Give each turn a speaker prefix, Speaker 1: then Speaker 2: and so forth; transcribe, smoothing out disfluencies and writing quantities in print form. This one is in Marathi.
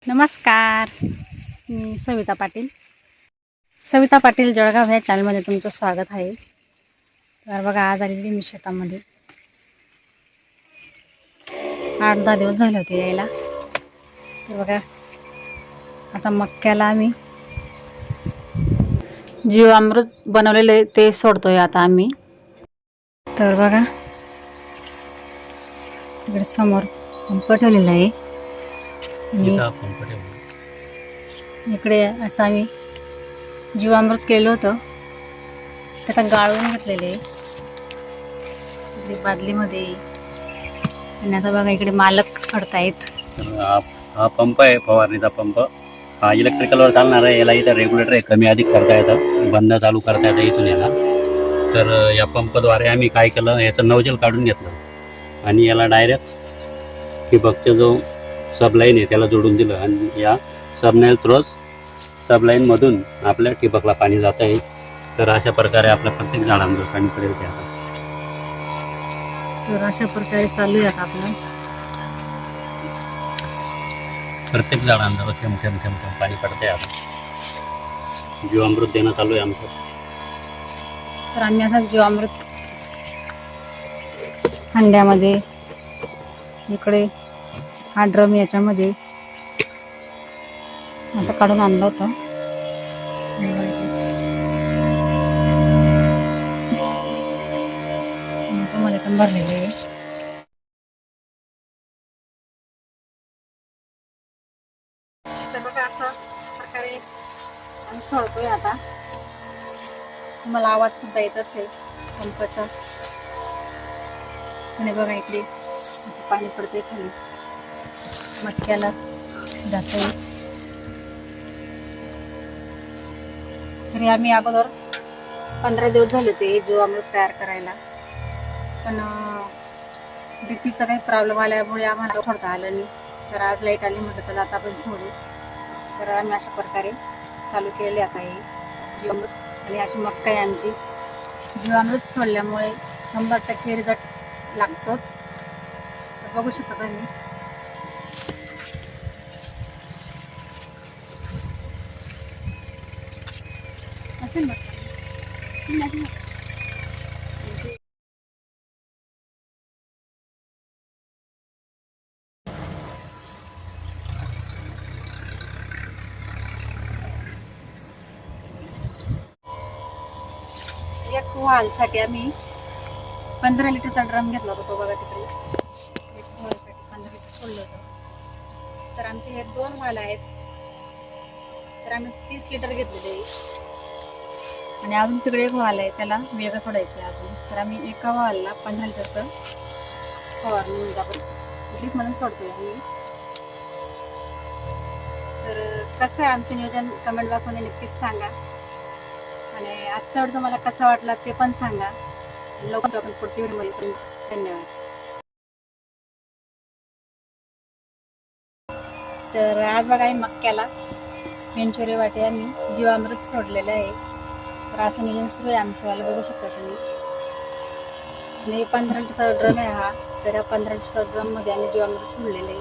Speaker 1: नमस्कार, मी सविता पाटील. सविता पाटील जळगाव ह्या चॅनलमध्ये तुमचं स्वागत आहे. तर बघा, आज आलेली मी शेतामध्ये 8-10 दिवस झाले होते यायला. तर बघा, आता मक्याला आम्ही जीवामृत बनवलेले ते सोडतोय आता आम्ही. तर बघा, तिकडे समोर पंप ठेवलेला आहे. इकडे असं आम्ही जीवामृत केलं होतं, ते आता गाळून घेतलेले इकडे बादलीमध्ये. आणि आता बघा, इकडे मालक सोडतायत.
Speaker 2: हा पंप आहे, फवारणीचा पंप. हा इलेक्ट्रिकलवर चालणार आहे. याला इथं रेग्युलेटर आहे, कमी अधिक करता येतं, बंद चालू करता येतं इथून याला. तर या पंपद्वारे आम्ही काय केलं, याचं नोजल काढून घेतलं आणि याला डायरेक्ट ठिबकचा जो सबलाईन आहे त्याला जोडून दिलं. आणि या सबनेल थ्रोज सबलाईनमधून आपल्या ठिबकला पाणी जात आहे. तर अशा प्रकारे आपल्या प्रत्येक झाडांवर पाणी पडेल ते आता.
Speaker 1: तर अशा प्रकारे चालू आहे आता आपलं.
Speaker 2: प्रत्येक झाडांवर थेंब थेंब थेंब थेंब पाणी पडते आता. जीवामृत देणं चालू आहे आमचं.
Speaker 1: तर आम्ही आता जीवामृत हंड्यामध्ये, इकडे हा ड्रम याच्यामध्ये आता काढून आणलं होतं. मध्ये पण भरलेले आहे. तर बघा, अशा प्रकारे आम्ही सोडतोय आता. तुम्हाला आवाज सुद्धा येत असेल पंपाचा. आणि बघा, इकडे असं पाणी पडतंय खाली, मक्याला जातंय. तरी आम्ही अगोदर 15 दिवस झाले होते जीवामृत तयार करायला, पण बीपीचा काही प्रॉब्लेम आल्यामुळे आम्हाला सोडता आलं नाही. तर आज लाईट आली, म्हटलं चला आता आपण सोडू. तर आम्ही अशा प्रकारे चालू केले आता हे जीवामृत. आणि अशी मक्का आहे आमची. जीवामृत सोडल्यामुळे 100% रिझल्ट लागतोच. तर बघू शकता तुम्ही. असेल ना एक वालसाठी आम्ही 15 लिटरचा ड्रम घेतला होता. तो बघा तिकडे, एक वालसाठी 15 लिटर सोडलं होतं. तर आमचे हे 2 वाल आहेत. तर आम्ही 30 लिटर घेतलेले. आणि अजून तिकडे एक वाल आहे, त्याला वेगळं सोडायचं आहे अजून. तर आम्ही एका वालला 15 लिटरचं फवारणी म्हणजे आपण ड्रीप म्हणून सोडतोय आम्ही. तर कसं आहे आमचं नियोजन, कमेंट बॉक्समध्ये नक्कीच सांगा. आणि आजचा व्हिडिओ तुम्हाला कसा वाटला ते पण सांगा. लवकर आपण पुढच्या व्हिडिओमध्ये. धन्यवाद. तर आज बघा, आम्ही मक्याला वेंचुरी वाटे आम्ही जीवामृत सोडलेलं आहे. तर असं नियोजन सुरू आहे आमचं वाला, बघू शकता तुम्ही. आणि 15 लिटरचा ड्रम आहे हा. तर या 15 लिटरचा ड्रममध्ये आम्ही जीवामृत सोडलेलं आहे.